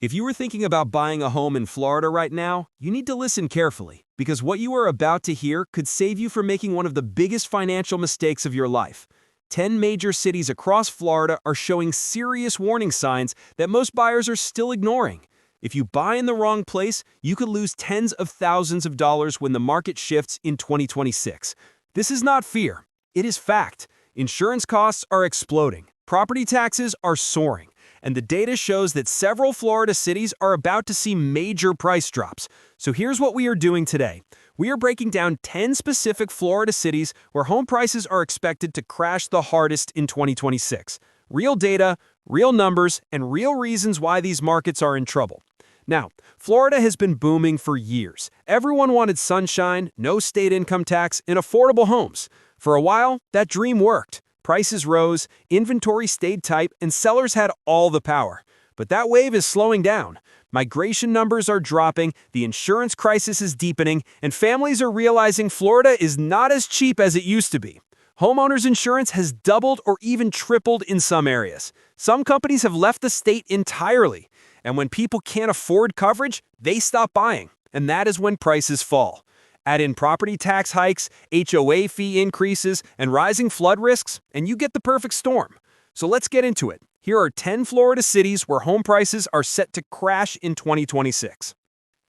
If you were thinking about buying a home in Florida right now, you need to listen carefully, because what you are about to hear could save you from making one of the biggest financial mistakes of your life. 10 major cities across Florida are showing serious warning signs that most buyers are still ignoring. If you buy in the wrong place, you could lose tens of thousands of dollars when the market shifts in 2026. This is not fear. It is fact. Insurance costs are exploding. Property taxes are soaring. And the data shows that several Florida cities are about to see major price drops. So here's what we are doing today. We are breaking down 10 specific Florida cities where home prices are expected to crash the hardest in 2026. Real data, real numbers, and real reasons why these markets are in trouble. Now, Florida has been booming for years. Everyone wanted sunshine, no state income tax, and affordable homes. For a while, that dream worked. Prices rose, inventory stayed tight, and sellers had all the power. But that wave is slowing down. Migration numbers are dropping, the insurance crisis is deepening, and families are realizing Florida is not as cheap as it used to be. Homeowners insurance has doubled or even tripled in some areas. Some companies have left the state entirely. And when people can't afford coverage, they stop buying. And that is when prices fall. Add in property tax hikes, HOA fee increases, and rising flood risks, and you get the perfect storm. So let's get into it. Here are 10 Florida cities where home prices are set to crash in 2026.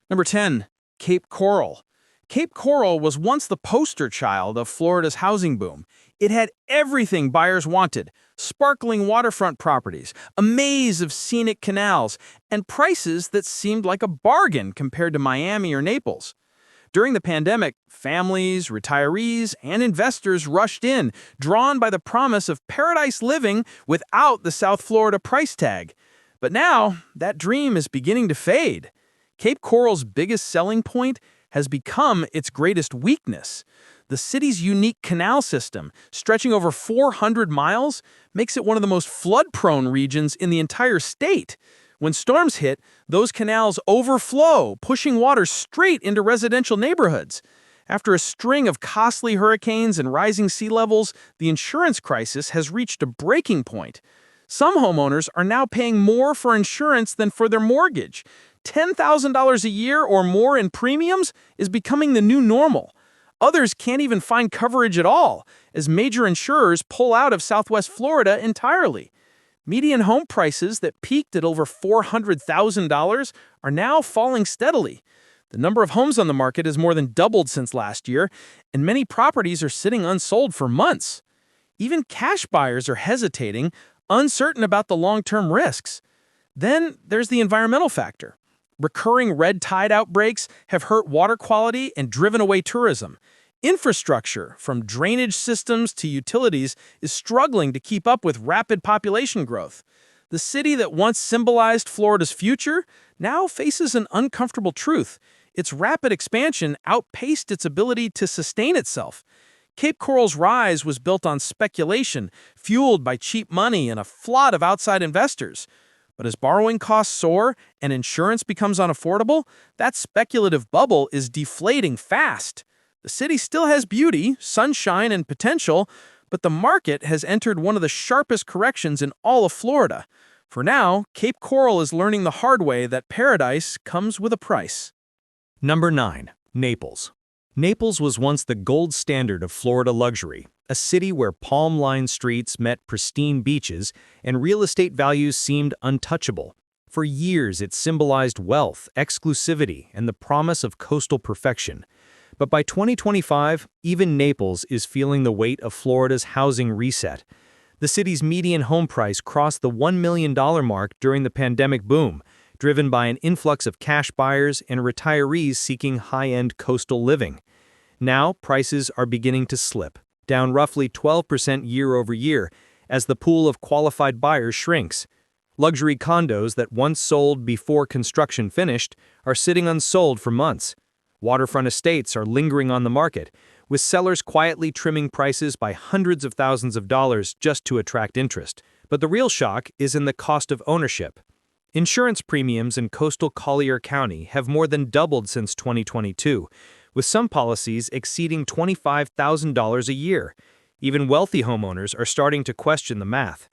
Number 10. Cape Coral. Cape Coral was once the poster child of Florida's housing boom. It had everything buyers wanted: sparkling waterfront properties, a maze of scenic canals, and prices that seemed like a bargain compared to Miami or Naples. During the pandemic, families, retirees, and investors rushed in, drawn by the promise of paradise living without the South Florida price tag. But now, that dream is beginning to fade. Cape Coral's biggest selling point has become its greatest weakness. The city's unique canal system, stretching over 400 miles, makes it one of the most flood-prone regions in the entire state. When storms hit, those canals overflow, pushing water straight into residential neighborhoods. After a string of costly hurricanes and rising sea levels, the insurance crisis has reached a breaking point. Some homeowners are now paying more for insurance than for their mortgage. $10,000 a year or more in premiums is becoming the new normal. Others can't even find coverage at all, as major insurers pull out of Southwest Florida entirely. Median home prices that peaked at over $400,000 are now falling steadily. The number of homes on the market has more than doubled since last year, and many properties are sitting unsold for months. Even cash buyers are hesitating, uncertain about the long-term risks. Then there's the environmental factor. Recurring red tide outbreaks have hurt water quality and driven away tourism. Infrastructure, from drainage systems to utilities, is struggling to keep up with rapid population growth. The city that once symbolized Florida's future now faces an uncomfortable truth. Its rapid expansion outpaced its ability to sustain itself. Cape Coral's rise was built on speculation, fueled by cheap money and a flood of outside investors. But as borrowing costs soar and insurance becomes unaffordable, that speculative bubble is deflating fast. The city still has beauty, sunshine, and potential, but the market has entered one of the sharpest corrections in all of Florida. For now, Cape Coral is learning the hard way that paradise comes with a price. Number 9. Naples. Naples was once the gold standard of Florida luxury, a city where palm-lined streets met pristine beaches and real estate values seemed untouchable. For years, it symbolized wealth, exclusivity, and the promise of coastal perfection. But by 2025, even Naples is feeling the weight of Florida's housing reset. The city's median home price crossed the $1 million mark during the pandemic boom, driven by an influx of cash buyers and retirees seeking high-end coastal living. Now, prices are beginning to slip, down roughly 12% year over year, as the pool of qualified buyers shrinks. Luxury condos that once sold before construction finished are sitting unsold for months. Waterfront estates are lingering on the market, with sellers quietly trimming prices by hundreds of thousands of dollars just to attract interest. But the real shock is in the cost of ownership. Insurance premiums in coastal Collier County have more than doubled since 2022, with some policies exceeding $25,000 a year. Even wealthy homeowners are starting to question the math.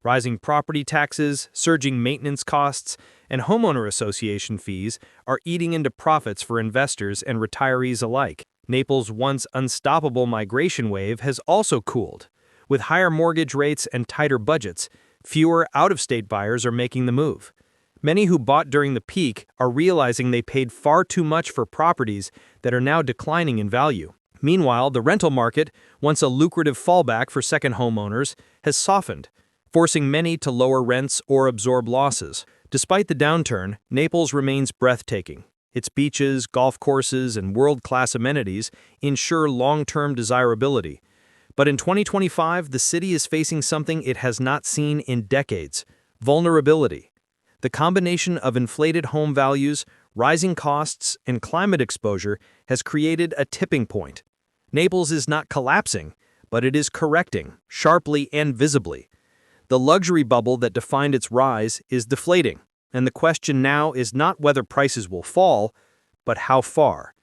Rising property taxes, surging maintenance costs, and homeowner association fees are eating into profits for investors and retirees alike. Naples' once unstoppable migration wave has also cooled. With higher mortgage rates and tighter budgets, fewer out-of-state buyers are making the move. Many who bought during the peak are realizing they paid far too much for properties that are now declining in value. Meanwhile, the rental market, once a lucrative fallback for second homeowners, has softened, forcing many to lower rents or absorb losses. Despite the downturn, Naples remains breathtaking. Its beaches, golf courses, and world-class amenities ensure long-term desirability. But in 2025, the city is facing something it has not seen in decades: vulnerability. The combination of inflated home values, rising costs, and climate exposure has created a tipping point. Naples is not collapsing, but it is correcting, sharply and visibly. The luxury bubble that defined its rise is deflating, and the question now is not whether prices will fall, but how far.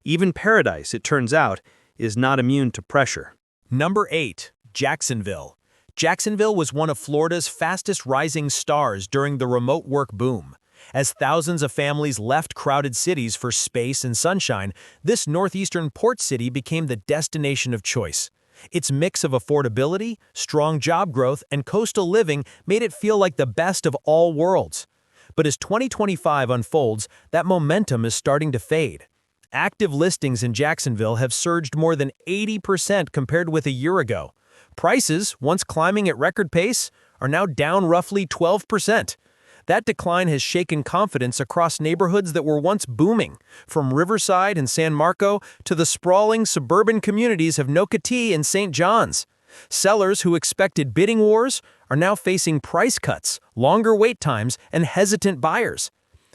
Even paradise, it turns out, is not immune to pressure. Number 8. Jacksonville. Jacksonville was one of Florida's fastest rising stars during the remote work boom. As thousands of families left crowded cities for space and sunshine, this northeastern port city became the destination of choice. Its mix of affordability, strong job growth, and coastal living made it feel like the best of all worlds. But as 2025 unfolds, that momentum is starting to fade. Active listings in Jacksonville have surged more than 80% compared with a year ago. Prices, once climbing at record pace, are now down roughly 12%. That decline has shaken confidence across neighborhoods that were once booming, from Riverside and San Marco to the sprawling suburban communities of Nocatee and St. John's. Sellers who expected bidding wars are now facing price cuts, longer wait times, and hesitant buyers.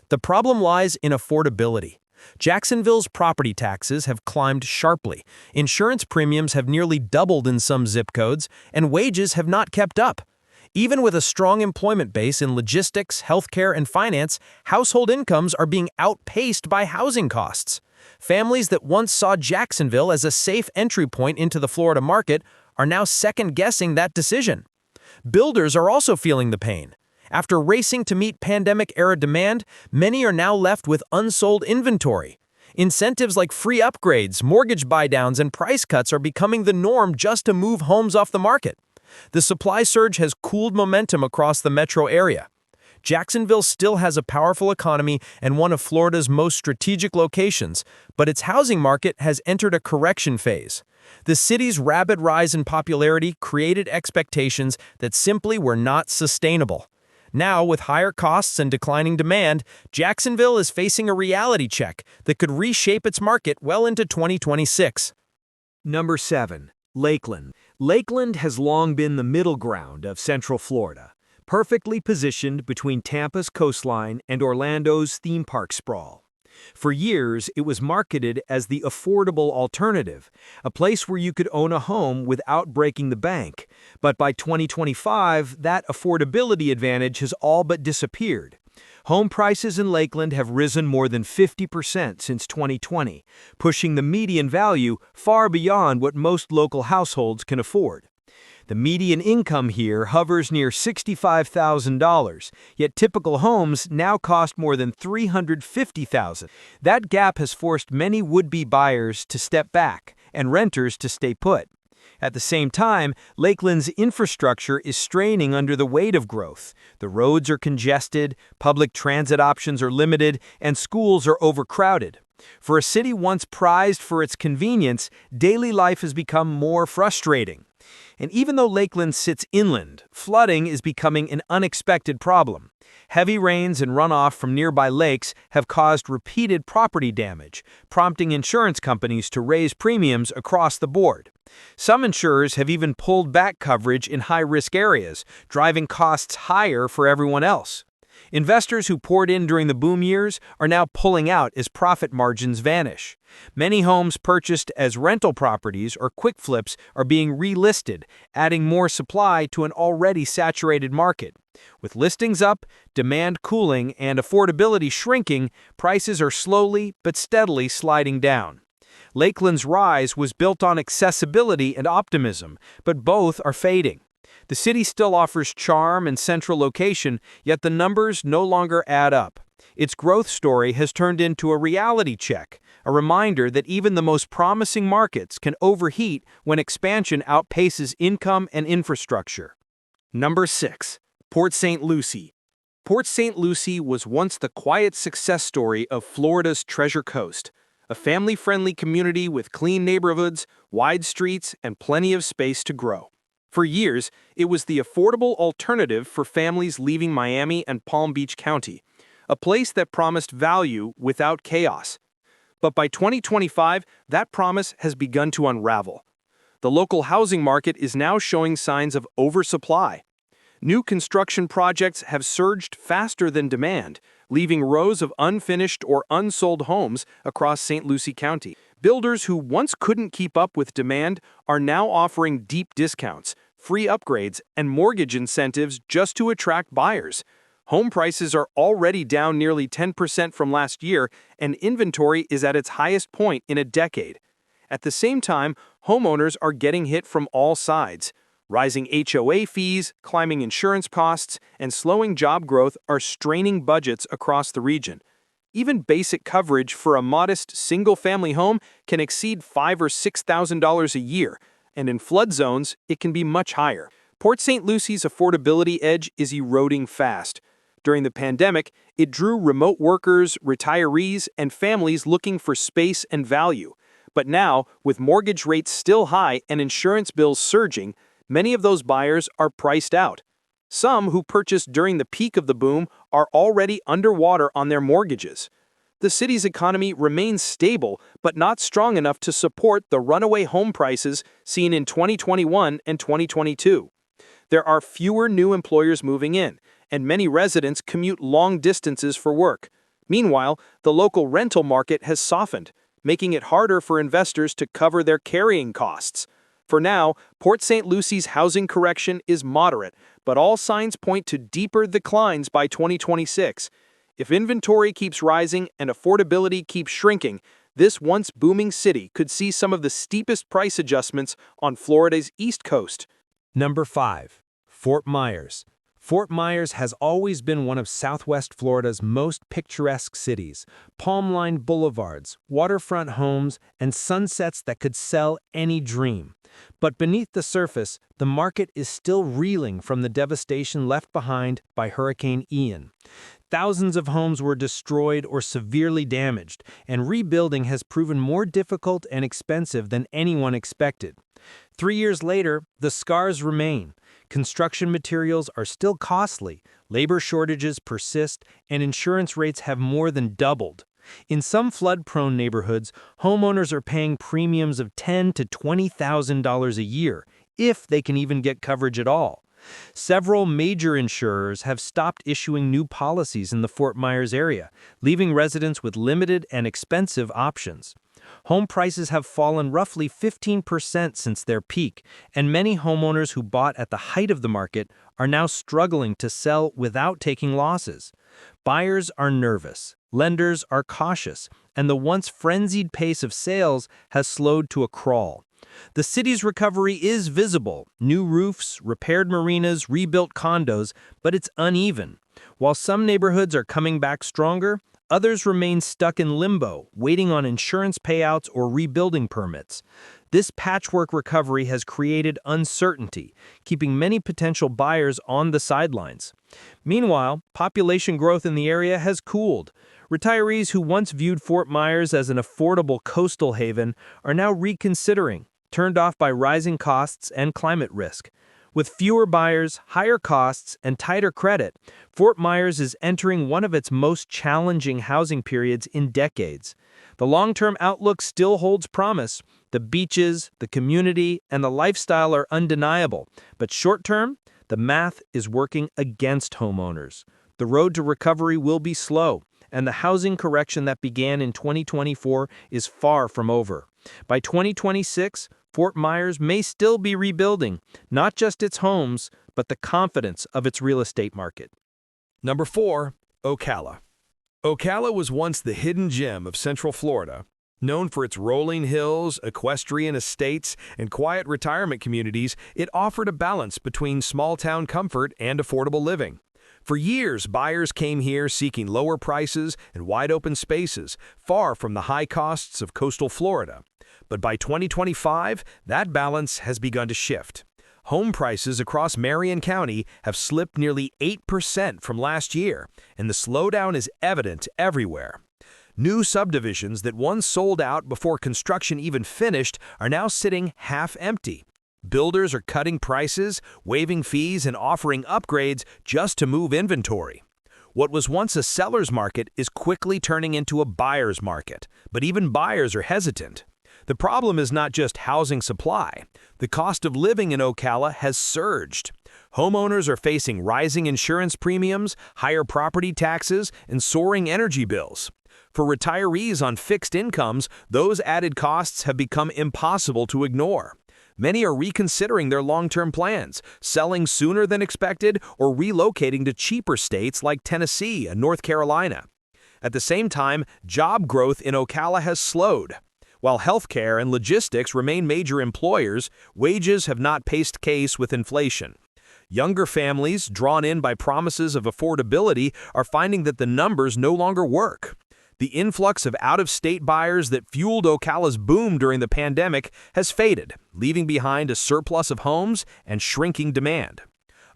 The problem lies in affordability. Jacksonville's property taxes have climbed sharply, insurance premiums have nearly doubled in some zip codes, and wages have not kept up. Even with a strong employment base in logistics, healthcare, and finance, household incomes are being outpaced by housing costs. Families that once saw Jacksonville as a safe entry point into the Florida market are now second-guessing that decision. Builders are also feeling the pain. After racing to meet pandemic-era demand, many are now left with unsold inventory. Incentives like free upgrades, mortgage buydowns, and price cuts are becoming the norm just to move homes off the market. The supply surge has cooled momentum across the metro area. Jacksonville still has a powerful economy and one of Florida's most strategic locations, but its housing market has entered a correction phase. The city's rapid rise in popularity created expectations that simply were not sustainable. Now, with higher costs and declining demand, Jacksonville is facing a reality check that could reshape its market well into 2026. Number 7. Lakeland. Lakeland has long been the middle ground of Central Florida, perfectly positioned between Tampa's coastline and Orlando's theme park sprawl. For years, it was marketed as the affordable alternative, a place where you could own a home without breaking the bank. But by 2025, that affordability advantage has all but disappeared. Home prices in Lakeland have risen more than 50% since 2020, pushing the median value far beyond what most local households can afford. The median income here hovers near $65,000, yet typical homes now cost more than $350,000. That gap has forced many would-be buyers to step back and renters to stay put. At the same time, Lakeland's infrastructure is straining under the weight of growth. The roads are congested, public transit options are limited, and schools are overcrowded. For a city once prized for its convenience, daily life has become more frustrating. And even though Lakeland sits inland, flooding is becoming an unexpected problem. Heavy rains and runoff from nearby lakes have caused repeated property damage, prompting insurance companies to raise premiums across the board. Some insurers have even pulled back coverage in high-risk areas, driving costs higher for everyone else. Investors who poured in during the boom years are now pulling out as profit margins vanish. Many homes purchased as rental properties or quick flips are being relisted, adding more supply to an already saturated market. With listings up, demand cooling, and affordability shrinking, prices are slowly but steadily sliding down. Lakeland's rise was built on accessibility and optimism, but both are fading. The city still offers charm and central location, yet the numbers no longer add up. Its growth story has turned into a reality check, a reminder that even the most promising markets can overheat when expansion outpaces income and infrastructure. Number 6. Port St. Lucie. Port St. Lucie was once the quiet success story of Florida's Treasure Coast, a family-friendly community with clean neighborhoods, wide streets, and plenty of space to grow. For years, it was the affordable alternative for families leaving Miami and Palm Beach County, a place that promised value without chaos. But by 2025, that promise has begun to unravel. The local housing market is now showing signs of oversupply. New construction projects have surged faster than demand, leaving rows of unfinished or unsold homes across St. Lucie County. Builders who once couldn't keep up with demand are now offering deep discounts, free upgrades, and mortgage incentives just to attract buyers. Home prices are already down nearly 10% from last year, and inventory is at its highest point in a decade. At the same time, homeowners are getting hit from all sides. Rising HOA fees, climbing insurance costs, and slowing job growth are straining budgets across the region. Even basic coverage for a modest single-family home can exceed $5,000 or $6,000 a year, and in flood zones, it can be much higher. Port St. Lucie's affordability edge is eroding fast. During the pandemic, it drew remote workers, retirees, and families looking for space and value. But now, with mortgage rates still high and insurance bills surging, many of those buyers are priced out. Some who purchased during the peak of the boom are already underwater on their mortgages. The city's economy remains stable, but not strong enough to support the runaway home prices seen in 2021 and 2022. There are fewer new employers moving in, and many residents commute long distances for work. Meanwhile, the local rental market has softened, making it harder for investors to cover their carrying costs. For now, Port St. Lucie's housing correction is moderate, but all signs point to deeper declines by 2026. If inventory keeps rising and affordability keeps shrinking, this once booming city could see some of the steepest price adjustments on Florida's East Coast. Number 5. Fort Myers. Fort Myers has always been one of Southwest Florida's most picturesque cities. Palm-lined boulevards, waterfront homes, and sunsets that could sell any dream. But beneath the surface, the market is still reeling from the devastation left behind by Hurricane Ian. Thousands of homes were destroyed or severely damaged, and rebuilding has proven more difficult and expensive than anyone expected. 3 years later, the scars remain. Construction materials are still costly, labor shortages persist, and insurance rates have more than doubled. In some flood-prone neighborhoods, homeowners are paying premiums of $10,000 to $20,000 a year, if they can even get coverage at all. Several major insurers have stopped issuing new policies in the Fort Myers area, leaving residents with limited and expensive options. Home prices have fallen roughly 15% since their peak, and many homeowners who bought at the height of the market are now struggling to sell without taking losses. Buyers are nervous, lenders are cautious, and the once frenzied pace of sales has slowed to a crawl. The city's recovery is visible: new roofs, repaired marinas, rebuilt condos, but it's uneven. While some neighborhoods are coming back stronger, others remain stuck in limbo, waiting on insurance payouts or rebuilding permits. This patchwork recovery has created uncertainty, keeping many potential buyers on the sidelines. Meanwhile, population growth in the area has cooled. Retirees who once viewed Fort Myers as an affordable coastal haven are now reconsidering, turned off by rising costs and climate risk. With fewer buyers, higher costs, and tighter credit, Fort Myers is entering one of its most challenging housing periods in decades. The long-term outlook still holds promise. The beaches, the community, and the lifestyle are undeniable. But short-term, the math is working against homeowners. The road to recovery will be slow, and the housing correction that began in 2024 is far from over. By 2026, Fort Myers may still be rebuilding, not just its homes, but the confidence of its real estate market. Number 4. Ocala. Ocala was once the hidden gem of Central Florida, Known for its rolling hills, equestrian estates, and quiet retirement communities, it offered a balance between small-town comfort and affordable living. For years, buyers came here seeking lower prices and wide-open spaces, far from the high costs of coastal Florida. But by 2025, that balance has begun to shift. Home prices across Marion County have slipped nearly 8% from last year, and the slowdown is evident everywhere. New subdivisions that once sold out before construction even finished are now sitting half empty. Builders are cutting prices, waiving fees, and offering upgrades just to move inventory. What was once a seller's market is quickly turning into a buyer's market, but even buyers are hesitant. The problem is not just housing supply. The cost of living in Ocala has surged. Homeowners are facing rising insurance premiums, higher property taxes, and soaring energy bills. For retirees on fixed incomes, those added costs have become impossible to ignore. Many are reconsidering their long-term plans, selling sooner than expected, or relocating to cheaper states like Tennessee and North Carolina. At the same time, job growth in Ocala has slowed. While healthcare and logistics remain major employers, wages have not paced pace with inflation. Younger families, drawn in by promises of affordability, are finding that the numbers no longer work. The influx of out-of-state buyers that fueled Ocala's boom during the pandemic has faded, leaving behind a surplus of homes and shrinking demand.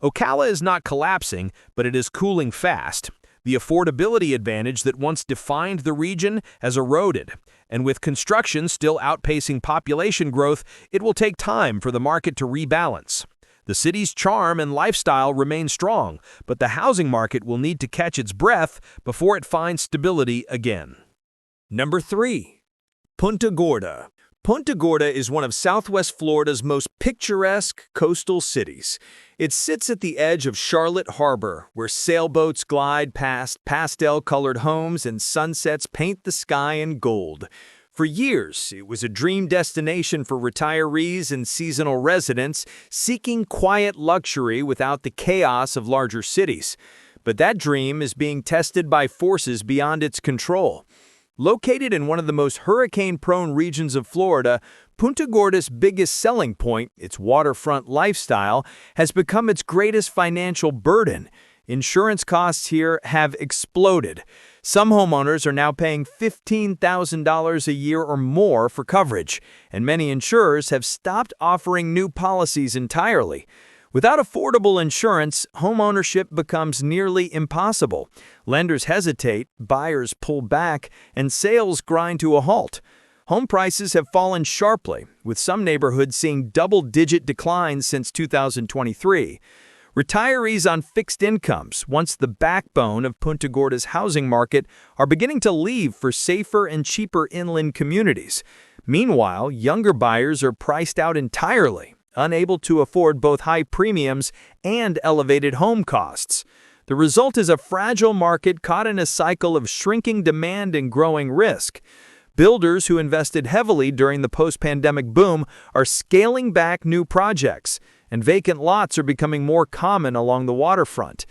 Ocala is not collapsing, but it is cooling fast. The affordability advantage that once defined the region has eroded, and with construction still outpacing population growth, it will take time for the market to rebalance. The city's charm and lifestyle remain strong, but the housing market will need to catch its breath before it finds stability again. Number 3. Punta Gorda. Punta Gorda is one of Southwest Florida's most picturesque coastal cities. It sits at the edge of Charlotte Harbor, where sailboats glide past pastel-colored homes and sunsets paint the sky in gold. For years, it was a dream destination for retirees and seasonal residents seeking quiet luxury without the chaos of larger cities. But that dream is being tested by forces beyond its control. Located in one of the most hurricane-prone regions of Florida, Punta Gorda's biggest selling point, its waterfront lifestyle, has become its greatest financial burden. Insurance costs here have exploded. Some homeowners are now paying $15,000 a year or more for coverage, and many insurers have stopped offering new policies entirely. Without affordable insurance, homeownership becomes nearly impossible. Lenders hesitate, buyers pull back, and sales grind to a halt. Home prices have fallen sharply, with some neighborhoods seeing double-digit declines since 2023. Retirees on fixed incomes, once the backbone of Punta Gorda's housing market, are beginning to leave for safer and cheaper inland communities. Meanwhile, younger buyers are priced out entirely, unable to afford both high premiums and elevated home costs. The result is a fragile market caught in a cycle of shrinking demand and growing risk. Builders who invested heavily during the post-pandemic boom are scaling back new projects, and vacant lots are becoming more common along the waterfront.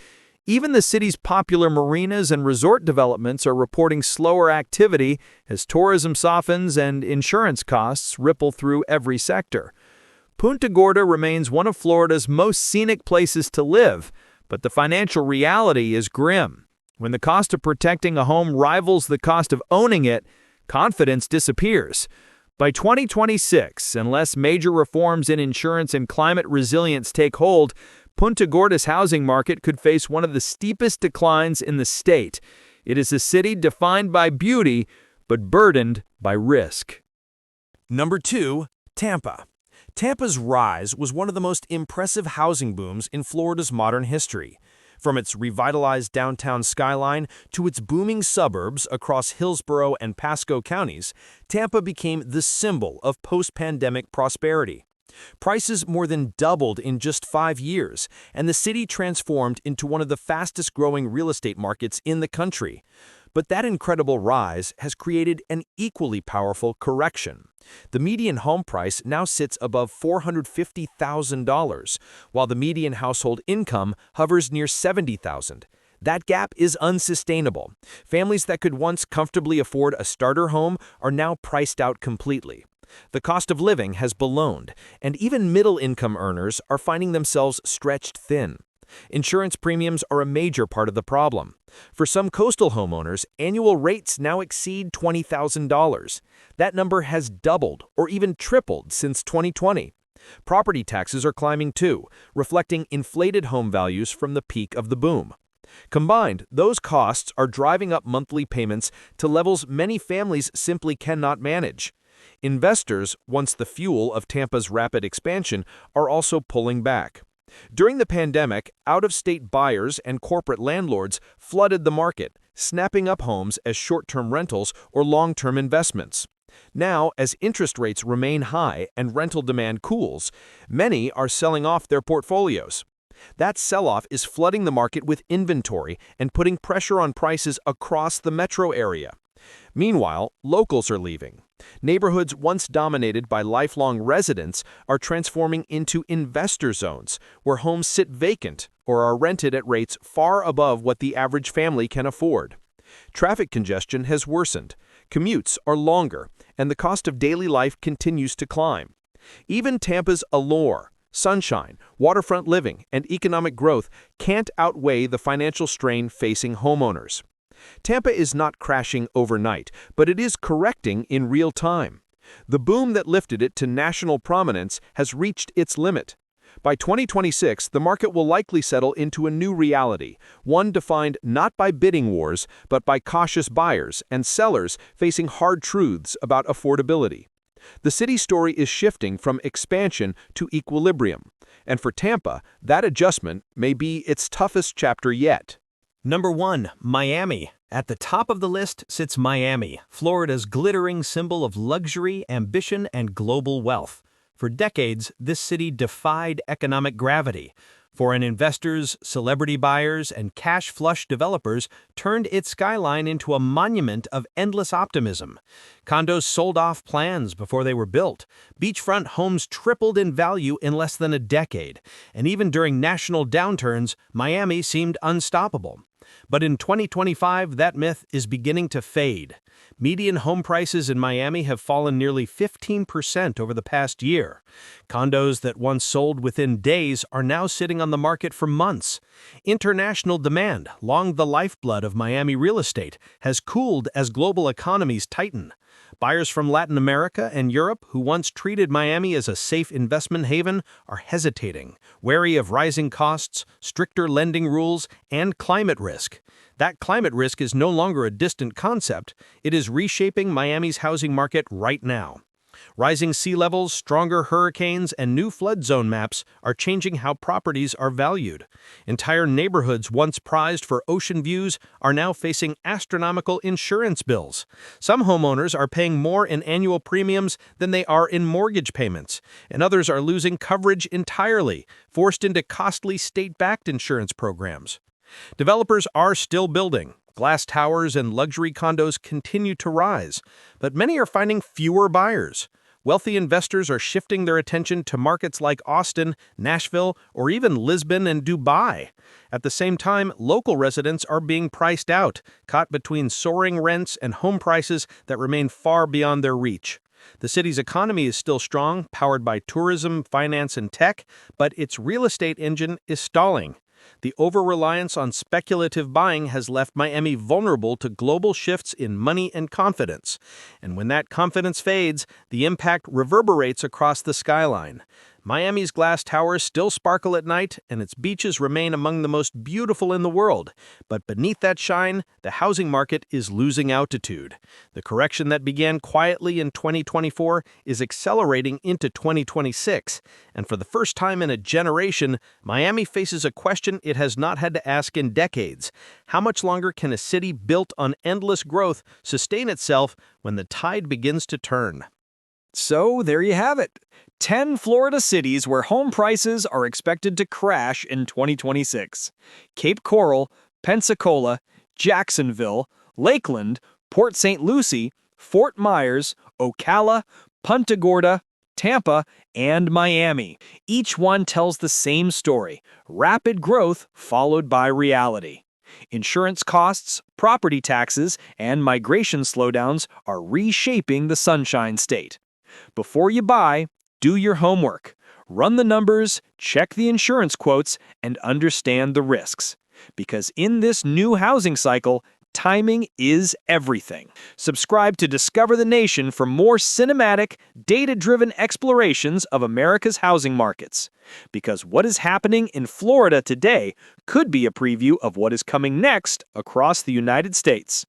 Even the city's popular marinas and resort developments are reporting slower activity as tourism softens and insurance costs ripple through every sector. Punta Gorda remains one of Florida's most scenic places to live, but the financial reality is grim. When the cost of protecting a home rivals the cost of owning it, confidence disappears. By 2026, unless major reforms in insurance and climate resilience take hold, Punta Gorda's housing market could face one of the steepest declines in the state. It is a city defined by beauty, but burdened by risk. Number 2. Tampa. Tampa's rise was one of the most impressive housing booms in Florida's modern history. From its revitalized downtown skyline to its booming suburbs across Hillsborough and Pasco counties, Tampa became the symbol of post-pandemic prosperity. Prices more than doubled in just 5 years, and the city transformed into one of the fastest-growing real estate markets in the country. But that incredible rise has created an equally powerful correction. The median home price now sits above $450,000, while the median household income hovers near $70,000. That gap is unsustainable. Families that could once comfortably afford a starter home are now priced out completely. The cost of living has ballooned, and even middle-income earners are finding themselves stretched thin. Insurance premiums are a major part of the problem. For some coastal homeowners, annual rates now exceed $20,000. That number has doubled or even tripled since 2020. Property taxes are climbing too, reflecting inflated home values from the peak of the boom. Combined, those costs are driving up monthly payments to levels many families simply cannot manage. Investors, once the fuel of Tampa's rapid expansion, are also pulling back. During the pandemic, out-of-state buyers and corporate landlords flooded the market, snapping up homes as short-term rentals or long-term investments. Now, as interest rates remain high and rental demand cools, many are selling off their portfolios. That sell-off is flooding the market with inventory and putting pressure on prices across the metro area. Meanwhile, locals are leaving. Neighborhoods once dominated by lifelong residents are transforming into investor zones, where homes sit vacant or are rented at rates far above what the average family can afford. Traffic congestion has worsened, commutes are longer, and the cost of daily life continues to climb. Even Tampa's allure, sunshine, waterfront living, and economic growth can't outweigh the financial strain facing homeowners. Tampa is not crashing overnight, but it is correcting in real time. The boom that lifted it to national prominence has reached its limit. By 2026, the market will likely settle into a new reality, one defined not by bidding wars, but by cautious buyers and sellers facing hard truths about affordability. The city story is shifting from expansion to equilibrium, and for Tampa, that adjustment may be its toughest chapter yet. Number 1. Miami. At the top of the list sits Miami, Florida's glittering symbol of luxury, ambition, and global wealth. For decades, this city defied economic gravity. Foreign investors, celebrity buyers, and cash-flush developers turned its skyline into a monument of endless optimism. Condos sold off plans before they were built. Beachfront homes tripled in value in less than a decade. And even during national downturns, Miami seemed unstoppable. But in 2025, that myth is beginning to fade. Median home prices in Miami have fallen nearly 15% over the past year. Condos that once sold within days are now sitting on the market for months. International demand, long the lifeblood of Miami real estate, has cooled as global economies tighten. Buyers from Latin America and Europe who once treated Miami as a safe investment haven are hesitating, wary of rising costs, stricter lending rules, and climate risk. That climate risk is no longer a distant concept. It is reshaping Miami's housing market right now. Rising sea levels, stronger hurricanes, and new flood zone maps are changing how properties are valued. Entire neighborhoods once prized for ocean views are now facing astronomical insurance bills. Some homeowners are paying more in annual premiums than they are in mortgage payments, and others are losing coverage entirely, forced into costly state-backed insurance programs. Developers are still building. Glass towers and luxury condos continue to rise, but many are finding fewer buyers. Wealthy investors are shifting their attention to markets like Austin, Nashville, or even Lisbon and Dubai. At the same time, local residents are being priced out, caught between soaring rents and home prices that remain far beyond their reach. The city's economy is still strong, powered by tourism, finance, and tech, but its real estate engine is stalling. The over-reliance on speculative buying has left Miami vulnerable to global shifts in money and confidence. And when that confidence fades, the impact reverberates across the skyline. Miami's glass towers still sparkle at night, and its beaches remain among the most beautiful in the world. But beneath that shine, the housing market is losing altitude. The correction that began quietly in 2024 is accelerating into 2026. And for the first time in a generation, Miami faces a question it has not had to ask in decades. How much longer can a city built on endless growth sustain itself when the tide begins to turn? So there you have it. 10 Florida cities where home prices are expected to crash in 2026. Cape Coral, Pensacola, Jacksonville, Lakeland, Port St. Lucie, Fort Myers, Ocala, Punta Gorda, Tampa, and Miami. Each one tells the same story: rapid growth followed by reality. Insurance costs, property taxes, and migration slowdowns are reshaping the Sunshine State. Before you buy, do your homework. Run the numbers, check the insurance quotes, and understand the risks. Because in this new housing cycle, timing is everything. Subscribe to Discover the Nation for more cinematic, data-driven explorations of America's housing markets. Because what is happening in Florida today could be a preview of what is coming next across the United States.